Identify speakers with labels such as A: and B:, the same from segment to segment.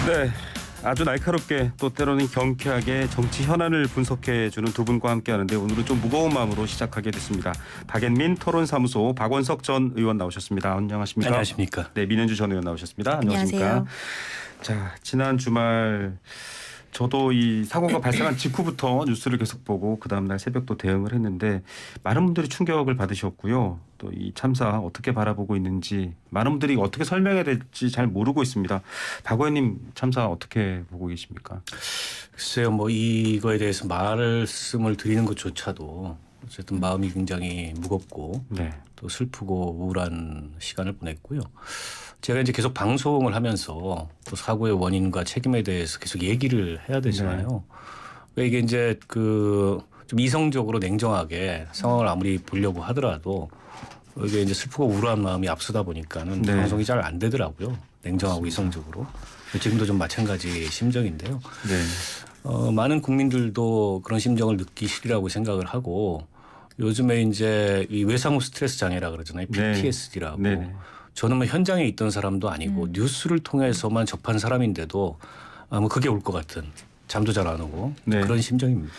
A: 네, 아주 날카롭게 또 때로는 경쾌하게 정치 현안을 분석해주는 두 분과 함께하는데 오늘은 좀 무거운 마음으로 시작하게 됐습니다. 박앤민 토론사무소 박원석 전 의원 나오셨습니다. 안녕하십니까?
B: 안녕하십니까?
A: 네, 민현주 전 의원 나오셨습니다. 안녕하십니까?
C: 안녕하세요.
A: 자, 지난 주말 저도 이 사고가 발생한 직후부터 뉴스를 계속 보고 그 다음날 새벽도 대응을 했는데 많은 분들이 충격을 받으셨고요. 또 이 참사 어떻게 바라보고 있는지 많은 분들이 어떻게 설명해야 될지 잘 모르고 있습니다. 박 의원님 참사 어떻게 보고 계십니까?
B: 글쎄요, 뭐 이거에 대해서 말씀을 드리는 것조차도 어쨌든 마음이 굉장히 무겁고
A: 네,
B: 또 슬프고 우울한 시간을 보냈고요. 제가 이제 계속 방송을 하면서 또 사고의 원인과 책임에 대해서 계속 얘기를 해야 되잖아요. 왜 이게 이제 좀 이성적으로 냉정하게 상황을 아무리 보려고 하더라도 이게 이제 슬프고 우울한 마음이 앞서다 보니까는
A: 네.
B: 방송이 잘 안 되더라고요. 냉정하고 이성적으로. 지금도 좀 마찬가지 심정인데요.
A: 네,
B: 많은 국민들도 그런 심정을 느끼시리라고 생각을 하고 요즘에 이제 이 외상 후 스트레스 장애라 그러잖아요.
A: 네.
B: PTSD라고.
A: 네.
B: 저는 뭐 현장에 있던 사람도 아니고 뉴스를 통해서만 접한 사람인데도 뭐 그게 올 것 같은 잠도 잘 안 오고
A: 네.
B: 그런 심정입니다.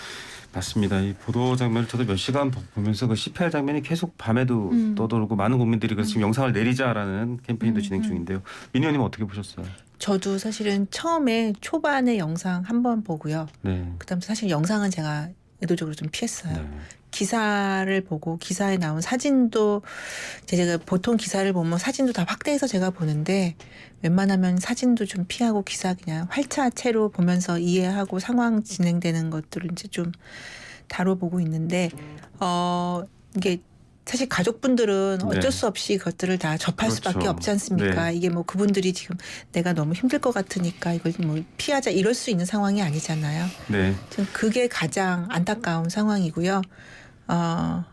A: 맞습니다. 이 보도 장면을 저도 몇 시간 보면서 그 CPR 장면이 계속 밤에도 떠돌고 많은 국민들이 그래서 지금 영상을 내리자라는 캠페인도 진행 중인데요. 민 의원님 어떻게 보셨어요?
C: 저도 사실은 처음에 초반에 영상 한 번 보고요.
A: 네.
C: 그다음 사실 영상은 제가 의도적으로 좀 피했어요.
A: 네.
C: 기사를 보고 기사에 나온 사진도 제가 보통 기사를 보면 사진도 다 확대해서 제가 보는데 웬만하면 사진도 좀 피하고 기사 그냥 활차체로 보면서 이해하고 상황 진행되는 것들을 이제 좀 다뤄보고 있는데 이게 사실 가족분들은
A: 네.
C: 어쩔 수 없이 그것들을 다 접할
A: 그렇죠.
C: 수밖에 없지 않습니까?
A: 네.
C: 이게 뭐 그분들이 지금 내가 너무 힘들 것 같으니까 이걸 뭐 피하자 이럴 수 있는 상황이 아니잖아요.
A: 네.
C: 지금 그게 가장 안타까운 상황이고요.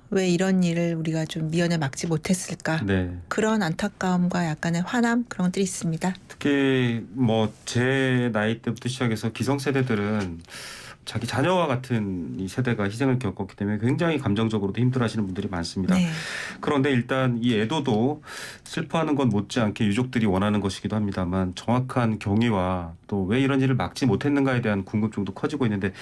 C: 왜 이런 일을 우리가 좀 미연에 막지 못했을까?
A: 네.
C: 그런 안타까움과 약간의 화남 그런 것들이 있습니다.
A: 특히 뭐 제 나이 때부터 시작해서 기성세대들은 자기 자녀와 같은 이 세대가 희생을 겪었기 때문에 굉장히 감정적으로도 힘들어하시는 분들이 많습니다.
C: 네.
A: 그런데 일단 이 애도도 슬퍼하는 건 못지않게 유족들이 원하는 것이기도 합니다만 정확한 경위와 또 왜 이런 일을 막지 못했는가에 대한 궁금증도 커지고 있는데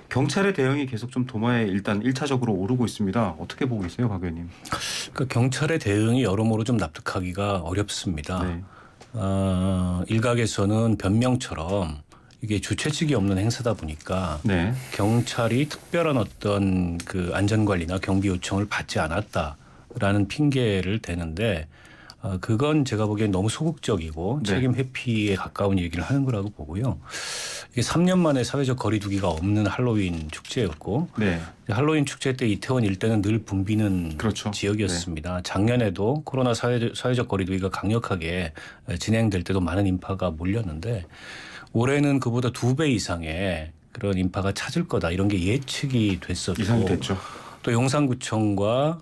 A: 경찰의 대응이 계속 좀 도마에 일단 1차적으로 오르고 있습니다. 어떻게 보고 있어요, 박 의원님?
B: 경찰의 대응이 여러모로 좀 납득하기가 어렵습니다.
A: 네.
B: 일각에서는 변명처럼 이게 주최 측이 없는 행사다 보니까
A: 네.
B: 경찰이 특별한 어떤 그 안전관리나 경비 요청을 받지 않았다라는 핑계를 대는데 그건 제가 보기엔 너무 소극적이고
A: 네.
B: 책임 회피에 가까운 얘기를 하는 거라고 보고요. 이게 3년 만에 사회적 거리두기가 없는 할로윈 축제였고
A: 네.
B: 할로윈 축제 때 이태원 일대는 늘 붐비는
A: 그렇죠.
B: 지역이었습니다. 작년에도 코로나 사회적 거리두기가 강력하게 진행될 때도 많은 인파가 몰렸는데 올해는 그보다 2배 이상의 그런 인파가 찾을 거다 이런 게 예측이 됐었고
A: 이상이 됐죠.
B: 또 용산구청과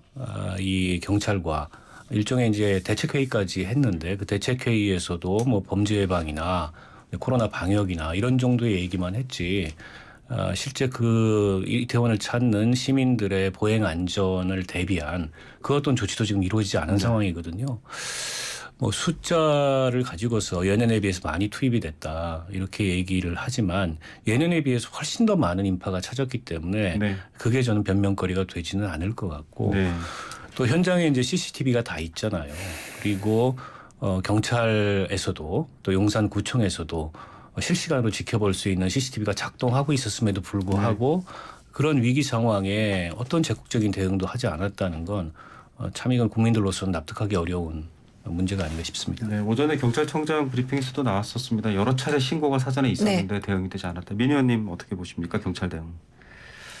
B: 이 경찰과 일종의 이제 대책회의까지 했는데 그 대책회의에서도 뭐 범죄 예방이나 코로나 방역이나 이런 정도의 얘기만 했지 실제 그 이태원을 찾는 시민들의 보행 안전을 대비한 그 어떤 조치도 지금 이루어지지 않은 상황이거든요. 뭐 숫자를 가지고서 예년에 비해서 많이 투입이 됐다 이렇게 얘기를 하지만 예년에 비해서 훨씬 더 많은 인파가 찾았기 때문에
A: 네.
B: 그게 저는 변명거리가 되지는 않을 것 같고
A: 네.
B: 또 현장에 이제 CCTV가 다 있잖아요. 그리고 경찰에서도 또 용산구청에서도 실시간으로 지켜볼 수 있는 CCTV가 작동하고 있었음에도 불구하고 그런 위기 상황에 어떤 적극적인 대응도 하지 않았다는 건 참 이건 국민들로서는 납득하기 어려운 문제가 아닌가 싶습니다.
A: 네, 오전에 경찰청장 브리핑에서도 나왔었습니다. 여러 차례 신고가 사전에 있었는데 대응이 되지 않았다. 민 의원님 어떻게 보십니까? 경찰 대응.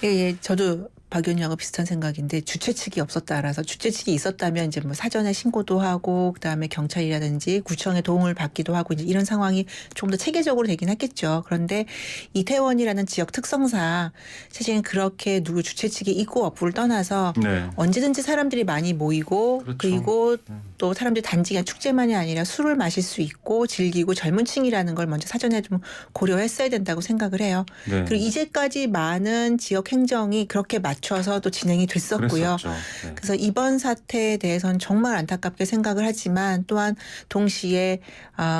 C: 예, 저도 박 의원님하고 비슷한 생각인데 주최 측이 없었다라서 주최 측이 있었다면 이제 뭐 사전에 신고도 하고 그다음에 경찰이라든지 구청의 도움을 받기도 하고 이제 이런 상황이 좀 더 체계적으로 되긴 했겠죠. 그런데 이태원이라는 지역 특성상 사실은 그렇게 누구 주최 측이 있고 없고를 떠나서
A: 네.
C: 언제든지 사람들이 많이 모이고
A: 그렇죠.
C: 그리고 또 사람들이 단지 그냥 축제만이 아니라 술을 마실 수 있고 즐기고 젊은 층이라는 걸 먼저 사전에 좀 고려했어야 된다고 생각을 해요.
A: 네.
C: 그리고 이제까지 많은 지역 행정이 그렇게 맞 맞춰서 또 진행이 됐었고요.
A: 그랬었죠. 네.
C: 그래서 이번 사태에 대해서는 정말 안타깝게 생각을 하지만 또한 동시에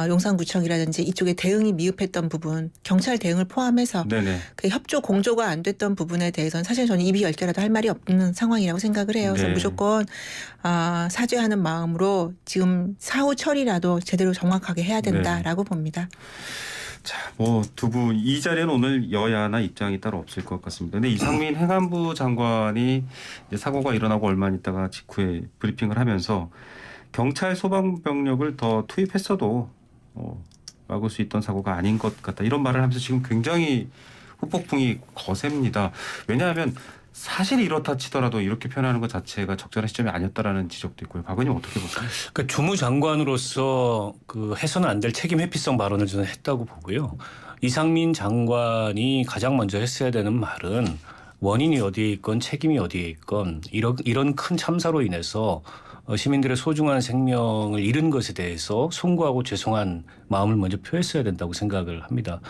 C: 용산구청이라든지 이쪽에 대응이 미흡했던 부분, 경찰 대응을 포함해서
A: 네네.
C: 그 협조 공조가 안 됐던 부분에 대해서는 사실 저는 입이 열 개라도 할 말이 없는 상황이라고 생각을 해요. 그래서
A: 네.
C: 무조건 사죄하는 마음으로 지금 사후 처리라도 제대로 정확하게 해야 된다라고 봅니다.
A: 자, 뭐 이 자리에는 오늘 여야나 입장이 따로 없을 것 같습니다. 근데 이상민 행안부 장관이 이제 사고가 일어나고 얼마 있다가 직후에 브리핑을 하면서 경찰 소방병력을 더 투입했어도 막을 수 있던 사고가 아닌 것 같다. 이런 말을 하면서 지금 굉장히 후폭풍이 거셉니다. 왜냐하면 사실 이렇다 치더라도 이렇게 표현하는 것 자체가 적절한 시점이 아니었다라는 지적도 있고요. 박 의원님 어떻게 보세요?
B: 그러니까 주무장관으로서 그 해서는 안 될 책임 회피성 발언을 저는 했다고 보고요. 이상민 장관이 가장 먼저 했어야 되는 말은 원인이 어디에 있건 책임이 어디에 있건 이런 큰 참사로 인해서 시민들의 소중한 생명을 잃은 것에 대해서 송구하고 죄송한 마음을 먼저 표했어야 된다고 생각을 합니다.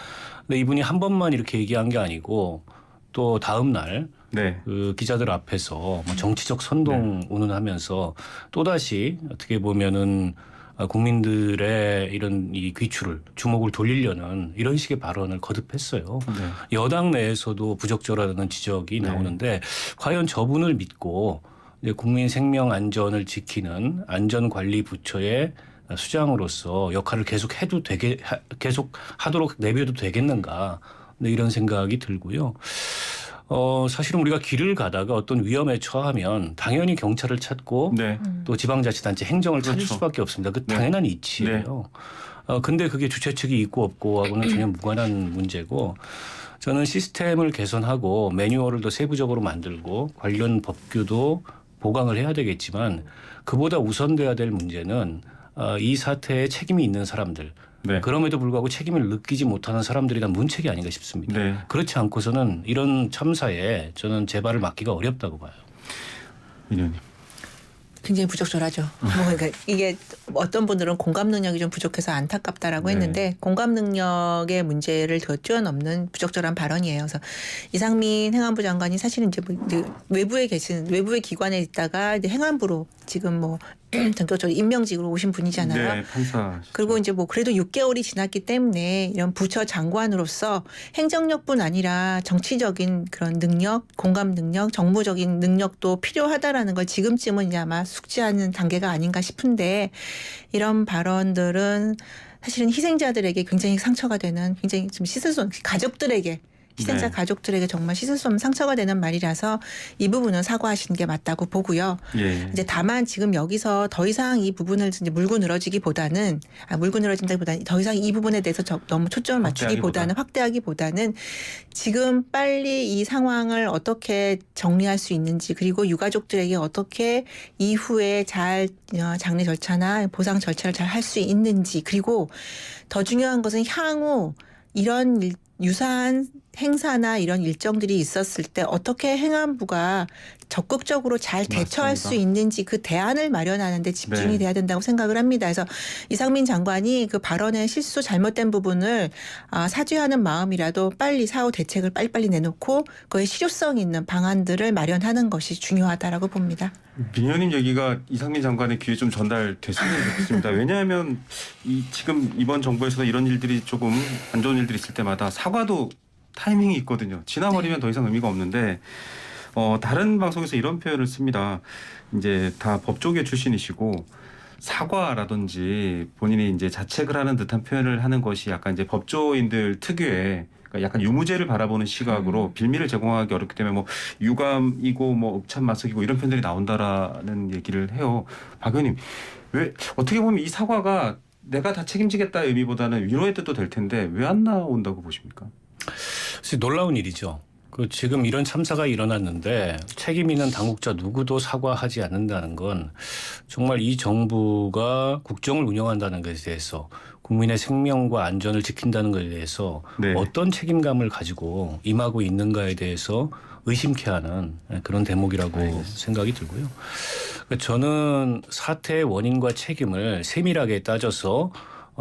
B: 근데 이분이 한 번만 이렇게 얘기한 게 아니고 또 다음 날
A: 네.
B: 그 기자들 앞에서 뭐 정치적 선동 운운하면서 또다시 어떻게 보면은 국민들의 이런 이 귀추를 주목을 돌리려는 이런 식의 발언을 거듭했어요.
A: 네.
B: 여당 내에서도 부적절하다는 지적이 나오는데 과연 저분을 믿고 이제 국민 생명 안전을 지키는 안전관리부처의 수장으로서 역할을 계속 하도록 내버려도 되겠는가 이런 생각이 들고요. 사실은 우리가 길을 가다가 어떤 위험에 처하면 당연히 경찰을 찾고
A: 네.
B: 또 지방자치단체 행정을 찾을
A: 그렇죠.
B: 수밖에 없습니다. 그
A: 네.
B: 당연한 이치예요. 근데 그게 주최 측이 있고 없고하고는 전혀 무관한 문제고 저는 시스템을 개선하고 매뉴얼을 더 세부적으로 만들고 관련 법규도 보강을 해야 되겠지만 그보다 우선돼야 될 문제는 이 사태에 책임이 있는 사람들
A: 네.
B: 그럼에도 불구하고 책임을 느끼지 못하는 사람들이 다 문책이 아닌가 싶습니다.
A: 네.
B: 그렇지 않고서는 이런 참사에 저는 재발을 막기가 어렵다고 봐요.
A: 의원님.
C: 굉장히 부적절하죠. 그러니까 이게 어떤 분들은 공감 능력이 좀 부족해서 안타깝다라고
A: 네.
C: 했는데 공감 능력의 문제를 더 뛰어넘는 부적절한 발언이에요. 그래서 이상민 행안부 장관이 사실은 이제 외부의 기관에 있다가 이제 행안부로 지금 뭐 전격적으로 임명직으로 오신 분이잖아요.
A: 네, 판사.
C: 그리고 이제 뭐 그래도 6개월이 지났기 때문에 이런 부처 장관으로서 행정력뿐 아니라 정치적인 그런 능력, 공감 능력, 정무적인 능력도 필요하다라는 걸 지금쯤은 이제 아마 숙지하는 단계가 아닌가 싶은데 이런 발언들은 사실은 희생자들에게 굉장히 상처가 되는 굉장히 좀 씻을 수 없는 가족들에게 희생자
A: 네.
C: 가족들에게 정말 씻을 수 없는 상처가 되는 말이라서 이 부분은 사과하시는 게 맞다고 보고요.
A: 예.
C: 이제 다만 지금 여기서 더 이상 이 부분을 이제 물고 늘어진다기보다는 더 이상 이 부분에 대해서 너무 초점을 맞추기보다는 확대하기보다는 지금 빨리 이 상황을 어떻게 정리할 수 있는지 그리고 유가족들에게 어떻게 이후에 잘 장례 절차나 보상 절차를 잘 할 수 있는지 그리고 더 중요한 것은 향후 이런 유사한 행사나 이런 일정들이 있었을 때 어떻게 행안부가 적극적으로 잘 대처할
A: 맞습니다.
C: 수 있는지 그 대안을 마련하는 데 집중이
A: 네.
C: 돼야 된다고 생각을 합니다. 그래서 이상민 장관이 그 발언의 실수 잘못된 부분을 사죄하는 마음이라도 빨리 사후 대책을 빨리빨리 내놓고 그의 실효성 있는 방안들을 마련하는 것이 중요하다라고 봅니다.
A: 민 의원님 얘기가 이상민 장관의 귀에 좀 전달됐으면 좋겠습니다. 왜냐하면 지금 이번 정부에서도 이런 일들이 조금 안 좋은 일들이 있을 때마다 사과도 타이밍이 있거든요. 지나버리면 더 이상 의미가 없는데 다른 방송에서 이런 표현을 씁니다. 이제 다 법조계 출신이시고 사과라든지 본인이 이제 자책을 하는 듯한 표현을 하는 것이 약간 이제 법조인들 특유의 그러니까 약간 유무죄를 바라보는 시각으로 빌미를 제공하기 어렵기 때문에 뭐 유감이고 뭐 읍참마속이고 이런 표현들이 나온다라는 얘기를 해요. 박 의원님 왜 어떻게 보면 이 사과가 내가 다 책임지겠다의 의미보다는 위로의 뜻도 될 텐데 왜 안 나온다고 보십니까?
B: 사실 놀라운 일이죠. 지금 이런 참사가 일어났는데 책임 있는 당국자 누구도 사과하지 않는다는 건 정말 이 정부가 국정을 운영한다는 것에 대해서 국민의 생명과 안전을 지킨다는 것에 대해서
A: 네.
B: 어떤 책임감을 가지고 임하고 있는가에 대해서 의심케 하는 그런 대목이라고 생각이 들고요. 저는 사태의 원인과 책임을 세밀하게 따져서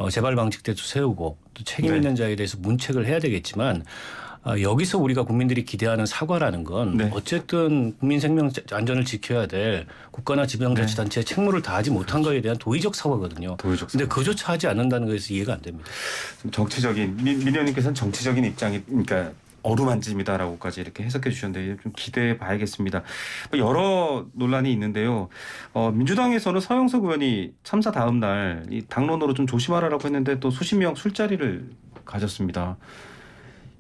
B: 재발 방지대도 세우고 또 책임
A: 네.
B: 있는 자에 대해서 문책을 해야 되겠지만 여기서 우리가 국민들이 기대하는 사과라는 건
A: 네.
B: 어쨌든 국민 생명 안전을 지켜야 될 국가나 지방자치단체의 책무를 다하지 못한 거에 대한 도의적 사과거든요.
A: 도의적
B: 근데
A: 사과.
B: 그조차 하지 않는다는 것에서 이해가 안 됩니다.
A: 좀 정치적인 민 의원님께서는 정치적인 입장이 그러니까 어루만짐이다라고까지 이렇게 해석해 주셨는데 좀 기대해 봐야겠습니다. 여러 논란이 있는데요. 민주당에서는 서영석 의원이 참사 다음 날 이 당론으로 좀 조심하라고 했는데 또 수십 명 술자리를 가졌습니다.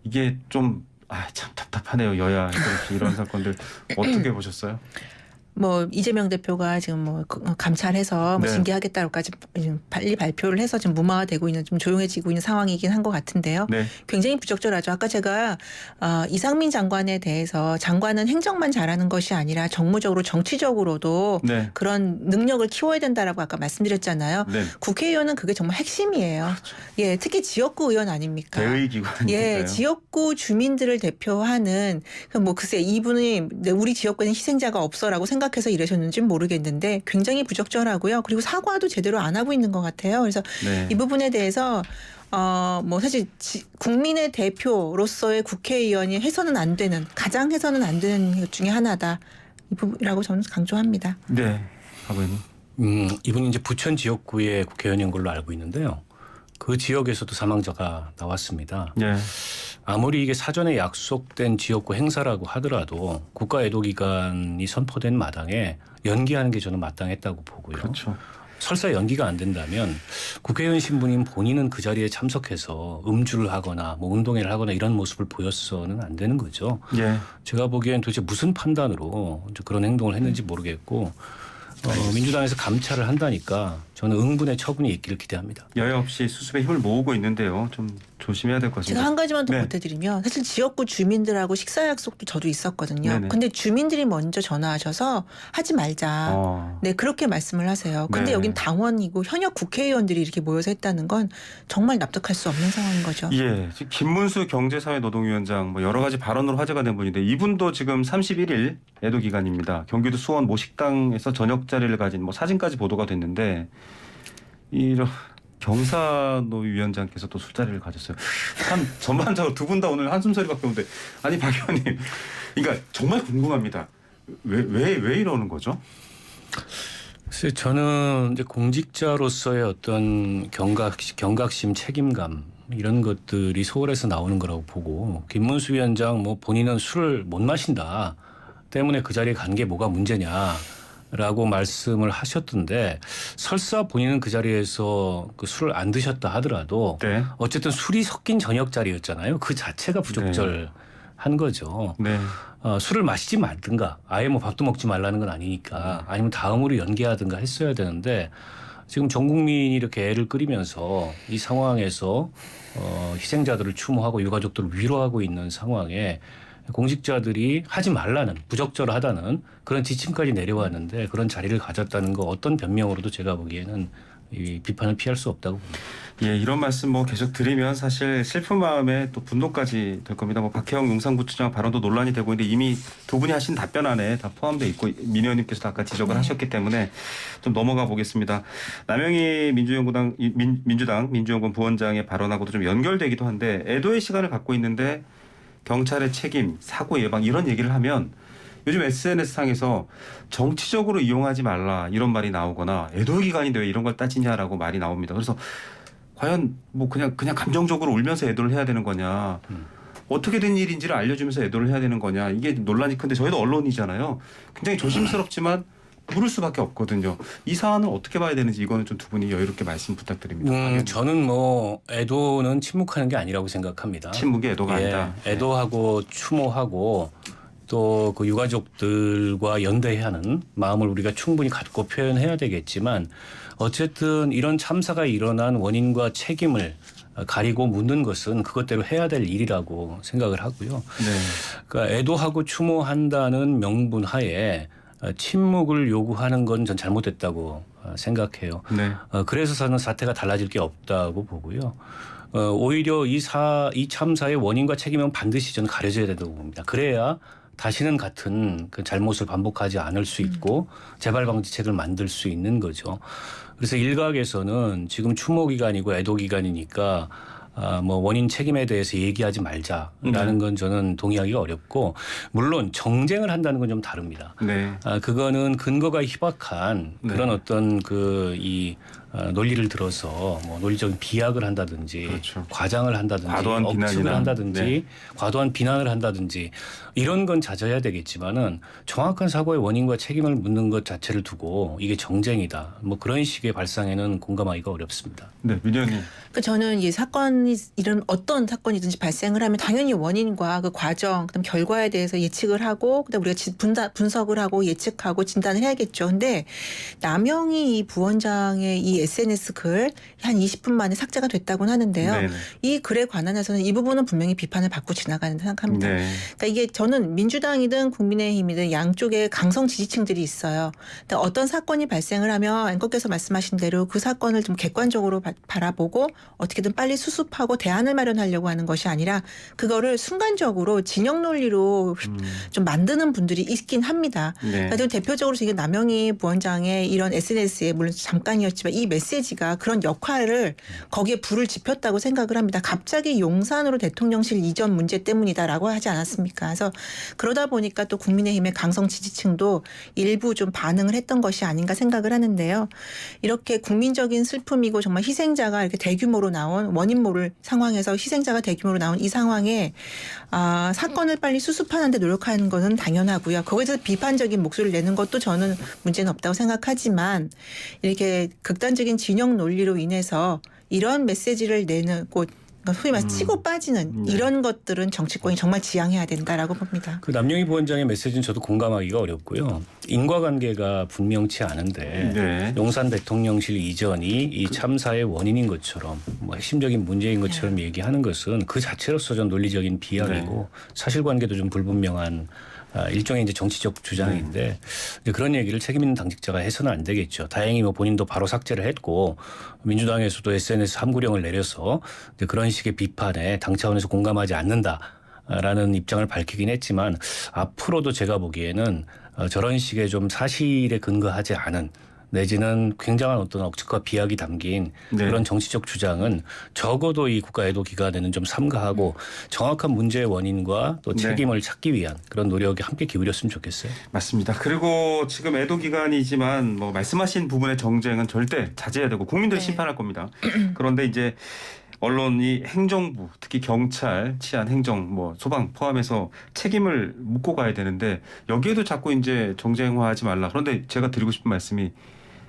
A: 이게 좀 참 답답하네요. 여야 이런 사건들 어떻게 보셨어요?
C: 뭐 이재명 대표가 지금 뭐 감찰해서 뭐
A: 네.
C: 징계하겠다고까지 빨리 발표를 해서 지금 무마되고 있는 좀 조용해지고 있는 상황이긴 한 것 같은데요.
A: 네.
C: 굉장히 부적절하죠. 아까 제가 이상민 장관에 대해서 장관은 행정만 잘하는 것이 아니라 정무적으로 정치적으로도
A: 네.
C: 그런 능력을 키워야 된다라고 아까 말씀드렸잖아요.
A: 네.
C: 국회의원은 그게 정말 핵심이에요.
A: 그렇죠.
C: 예, 특히 지역구 의원 아닙니까?
A: 대의기관이니까요.
C: 예, 지역구 주민들을 대표하는 뭐 글쎄 이분이 우리 지역구에는 희생자가 없어라고 생각해서 이러셨는지는 모르겠는데 굉장히 부적절하고요. 그리고 사과도 제대로 안 하고 있는 것 같아요. 그래서
A: 네.
C: 이 부분에 대해서 뭐 사실 국민의 대표로서의 국회의원이 해서는 안 되는 가장 해서는 안 되는 것 중에 하나다. 이 부분이라고 저는 강조합니다.
A: 네. 박 의원님.
B: 이분이 이제 부천 지역구의 국회의원인 걸로 알고 있는데요. 그 지역에서도 사망자가 나왔습니다.
A: 네.
B: 아무리 이게 사전에 약속된 지역구 행사라고 하더라도 국가 애도 기간이 선포된 마당에 연기하는 게 저는 마땅했다고 보고요.
A: 그렇죠.
B: 설사 연기가 안 된다면 국회의원 신분인 본인은 그 자리에 참석해서 음주를 하거나 뭐 운동회를 하거나 이런 모습을 보였어는 안 되는 거죠.
A: 예.
B: 제가 보기엔 도대체 무슨 판단으로 그런 행동을 했는지 모르겠고 민주당에서 감찰을 한다니까 저는 응분의 처분이 있기를 기대합니다.
A: 여야 없이 수습에 힘을 모으고 있는데요. 좀 조심해야 될 것 같습니다.
C: 제가 한 가지만 더
A: 네.
C: 보태드리면 사실 지역구 주민들하고 식사 약속도 저도 있었거든요.
A: 네네.
C: 근데 주민들이 먼저 전화하셔서 하지 말자. 네, 그렇게 말씀을 하세요. 근데
A: 네.
C: 여긴 당원이고 현역 국회의원들이 이렇게 모여서 했다는 건 정말 납득할 수 없는 상황인 거죠.
A: 예, 지금 김문수 경제사회노동위원장 뭐 여러 가지 발언으로 화제가 된 분인데 이분도 지금 31일 애도 기간입니다. 경기도 수원 모 식당에서 저녁 자리를 가진 뭐 사진까지 보도가 됐는데 이런 경사노위원장께서 또 술자리를 가졌어요. 참 전반적으로 두 분 다 오늘 한숨 소리밖에 없는데 아니 박 의원님, 그러니까 정말 궁금합니다. 왜 이러는 거죠?
B: 글쎄 저는 이제 공직자로서의 어떤 경각심, 책임감 이런 것들이 소홀해서 나오는 거라고 보고 김문수 위원장 뭐 본인은 술을 못 마신다 때문에 그 자리에 간 게 뭐가 문제냐라고 말씀을 하셨던데 설사 본인은 그 자리에서 그 술을 안 드셨다 하더라도
A: 네.
B: 어쨌든 술이 섞인 저녁 자리였잖아요. 그 자체가 부적절한 거죠.
A: 네.
B: 술을 마시지 말든가 아예 뭐 밥도 먹지 말라는 건 아니니까 아니면 다음으로 연기하든가 했어야 되는데 지금 전 국민이 이렇게 애를 끓이면서 이 상황에서 희생자들을 추모하고 유가족들을 위로하고 있는 상황에 공직자들이 하지 말라는 부적절하다는 그런 지침까지 내려왔는데 그런 자리를 가졌다는 거 어떤 변명으로도 제가 보기에는 이 비판을 피할 수 없다고 봅니다.
A: 예, 이런 말씀 뭐 계속 드리면 사실 슬픈 마음에 또 분노까지 될 겁니다. 뭐 박혜영 용산구청장 발언도 논란이 되고 있는데 이미 두 분이 하신 답변 안에 다 포함되어 있고 민 의원님께서도 아까 지적을 하셨기 때문에 좀 넘어가 보겠습니다. 남영희 민주당 민주연구원 부원장의 발언하고도 좀 연결되기도 한데 애도의 시간을 갖고 있는데 경찰의 책임, 사고 예방 이런 얘기를 하면 요즘 SNS상에서 정치적으로 이용하지 말라 이런 말이 나오거나 애도의 기간인데 왜 이런 걸 따지냐라고 말이 나옵니다. 그래서 과연 뭐 그냥 감정적으로 울면서 애도를 해야 되는 거냐, 어떻게 된 일인지를 알려주면서 애도를 해야 되는 거냐, 이게 논란이 큰데 저희도 언론이잖아요. 굉장히 조심스럽지만 물을 수밖에 없거든요. 이 사안을 어떻게 봐야 되는지 이거는 좀 두 분이 여유롭게 말씀 부탁드립니다.
B: 저는 뭐 애도는 침묵하는 게 아니라고 생각합니다.
A: 침묵이 애도가 아니다.
B: 애도하고 추모하고 또 그 유가족들과 연대해야 하는 마음을 우리가 충분히 갖고 표현해야 되겠지만 어쨌든 이런 참사가 일어난 원인과 책임을 가리고 묻는 것은 그것대로 해야 될 일이라고 생각을 하고요.
A: 네.
B: 그러니까 애도하고 추모한다는 명분 하에 침묵을 요구하는 건 전 잘못됐다고 생각해요.
A: 네.
B: 그래서 저는 사태가 달라질 게 없다고 보고요. 오히려 이 참사의 원인과 책임은 반드시 저는 가려져야 된다고 봅니다. 그래야 다시는 같은 그 잘못을 반복하지 않을 수 있고 재발 방지책을 만들 수 있는 거죠. 그래서 일각에서는 지금 추모 기간이고 애도 기간이니까 뭐 원인 책임에 대해서 얘기하지 말자라는 건 저는 동의하기가 어렵고, 물론 정쟁을 한다는 건 좀 다릅니다.
A: 네.
B: 그거는 근거가 희박한 그런
A: 네.
B: 어떤 논리를 들어서 뭐 논리적인 비약을 한다든지
A: 그렇죠.
B: 과장을 한다든지
A: 과도한
B: 억측을
A: 비난이나.
B: 한다든지
A: 네.
B: 과도한 비난을 한다든지 이런 건 자제해야 되겠지만은 정확한 사고의 원인과 책임을 묻는 것 자체를 두고 이게 정쟁이다, 뭐 그런 식의 발상에는 공감하기가 어렵습니다.
A: 네, 민현님.
C: 그 저는 이 사건이 이런 어떤 사건이든지 발생을 하면 당연히 원인과 그 과정, 그다음 결과에 대해서 예측을 하고, 그다음 우리가 분석을 하고 예측하고 진단을 해야겠죠. 근데 남영희 이 부원장의 이 SNS 글 한 20분 만에 삭제가 됐다고는 하는데요.
A: 네.
C: 이 글에 관한해서는 이 부분은 분명히 비판을 받고 지나가는 생각합니다.
A: 네.
C: 그러니까 이게 저는 민주당이든 국민의힘이든 양쪽에 강성 지지층들이 있어요. 근데 어떤 사건이 발생을 하면 앵커께서 말씀하신 대로 그 사건을 좀 객관적으로 바라보고 어떻게든 빨리 수습하고 대안을 마련하려고 하는 것이 아니라 그거를 순간적으로 진영 논리로 좀 만드는 분들이 있긴 합니다.
A: 네.
C: 그러니까 대표적으로 지금 남영희 부원장의 이런 SNS에 물론 잠깐이었지만 이 메시지가 그런 역할을 거기에 불을 지폈다고 생각을 합니다. 갑자기 용산으로 대통령실 이전 문제 때문이다라고 하지 않았습니까? 그래서 그러다 보니까 또 국민의힘의 강성 지지층도 일부 좀 반응을 했던 것이 아닌가 생각을 하는데요. 이렇게 국민적인 슬픔이고 정말 희생자가 이렇게 대규모로 나온, 원인 모를 상황에서 희생자가 대규모로 나온 이 상황에 사건을 빨리 수습하는 데 노력하는 것은 당연하고요. 거기서 비판적인 목소리를 내는 것도 저는 문제는 없다고 생각하지만 이렇게 극단적인 진영 논리로 인해서 이런 메시지를 내는 곳, 소위 말해서 치고 빠지는
A: 네.
C: 이런 것들은 정치권이 정말 지양해야 된다라고 봅니다.
B: 그 남영희 부원장의 메시지는 저도 공감하기가 어렵고요. 인과관계가 분명치 않은데
A: 네.
B: 용산 대통령실 이전이 이 참사의 원인인 것처럼 뭐 핵심적인 문제인 것처럼 얘기하는 것은 그 자체로서 좀 논리적인 비약이고 사실관계도 좀 불분명한 일종의 이제 정치적 주장인데 이제 그런 얘기를 책임 있는 당직자가 해서는 안 되겠죠. 다행히 뭐 본인도 바로 삭제를 했고 민주당에서도 SNS 함구령을 내려서 이제 그런 식의 비판에 당 차원에서 공감하지 않는다라는 입장을 밝히긴 했지만 앞으로도 제가 보기에는 저런 식의 좀 사실에 근거하지 않은 내지는 굉장한 어떤 억측과 비약이 담긴
A: 네.
B: 그런 정치적 주장은 적어도 이 국가 애도 기간에는 좀 삼가하고 정확한 문제의 원인과 또
A: 네.
B: 책임을 찾기 위한 그런 노력에 함께 기울였으면 좋겠어요.
A: 맞습니다. 그리고 지금 애도 기간이지만 뭐 말씀하신 부분의 정쟁은 절대 자제해야 되고 국민들이
C: 네.
A: 심판할 겁니다. 그런데 이제 언론이 행정부, 특히 경찰, 치안, 행정, 뭐 소방 포함해서 책임을 묻고 가야 되는데 여기에도 자꾸 이제 정쟁화하지 말라. 그런데 제가 드리고 싶은 말씀이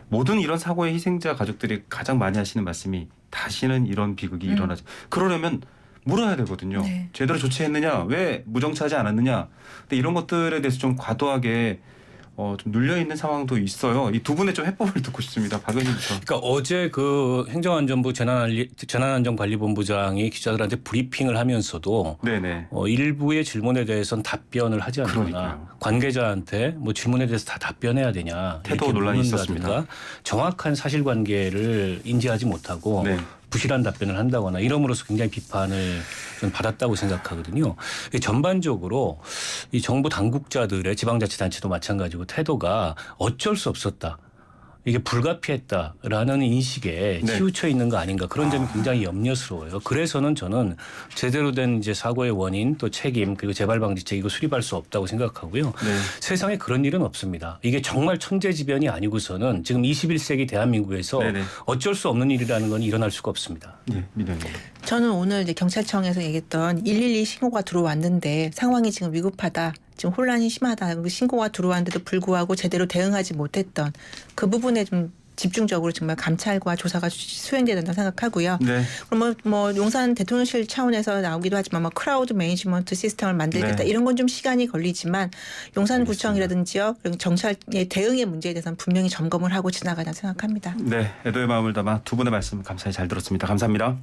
A: 모든 이런 사고의 희생자 가족들이 가장 많이 하시는 말씀이 다시는 이런 비극이 일어나지. 그러려면 물어야 되거든요.
C: 네.
A: 제대로 조치했느냐, 왜 무정차하지 않았느냐. 근데 이런 것들에 대해서 좀 과도하게 좀 눌려 있는 상황도 있어요. 이 두 분의 좀 해법을 듣고 싶습니다. 박 의원님부터.
B: 그러니까 어제 그 행정안전부 재난안전관리본부장이 기자들한테 브리핑을 하면서도
A: 네네.
B: 일부의 질문에 대해서는 답변을 하지 않거나
A: 그러니까요.
B: 관계자한테 뭐 질문에 대해서 다 답변해야 되냐
A: 태도
B: 이렇게
A: 논란이
B: 묻는다든가
A: 있었습니다.
B: 정확한 사실관계를 인지하지 못하고
A: 네.
B: 부실한 답변을 한다거나 이러므로써 굉장히 비판을 저는 받았다고 생각하거든요. 전반적으로 이 정부 당국자들의 지방자치단체도 마찬가지고 태도가 어쩔 수 없었다. 이게 불가피했다라는 인식에
A: 네.
B: 치우쳐 있는 거 아닌가 그런 점이 굉장히 염려스러워요. 그래서는 저는 제대로 된 이제 사고의 원인 또 책임 그리고 재발 방지책 이거 수립할 수 없다고 생각하고요.
A: 네.
B: 세상에 그런 일은 없습니다. 이게 정말 천재지변이 아니고서는 지금 21세기 대한민국에서
A: 네네.
B: 어쩔 수 없는 일이라는 건 일어날 수가 없습니다.
A: 네, 민현님.
C: 저는 오늘 이제 경찰청에서 얘기했던 112 신고가 들어왔는데 상황이 지금 위급하다. 지금 혼란이 심하다. 신고가 들어왔는데도 불구하고 제대로 대응하지 못했던 그 부분에 좀 집중적으로 정말 감찰과 조사가 수행돼야 된다고 생각하고요.
A: 네.
C: 그럼 뭐 용산 대통령실 차원에서 나오기도 하지만 뭐 크라우드 매니지먼트 시스템을 만들겠다
A: 네.
C: 이런 건 좀 시간이 걸리지만 용산구청이라든지요 그리고 정찰의 대응의 문제에 대해서는 분명히 점검을 하고 지나가야 생각합니다.
A: 네, 애도의 마음을 담아 두 분의 말씀 감사히 잘 들었습니다. 감사합니다.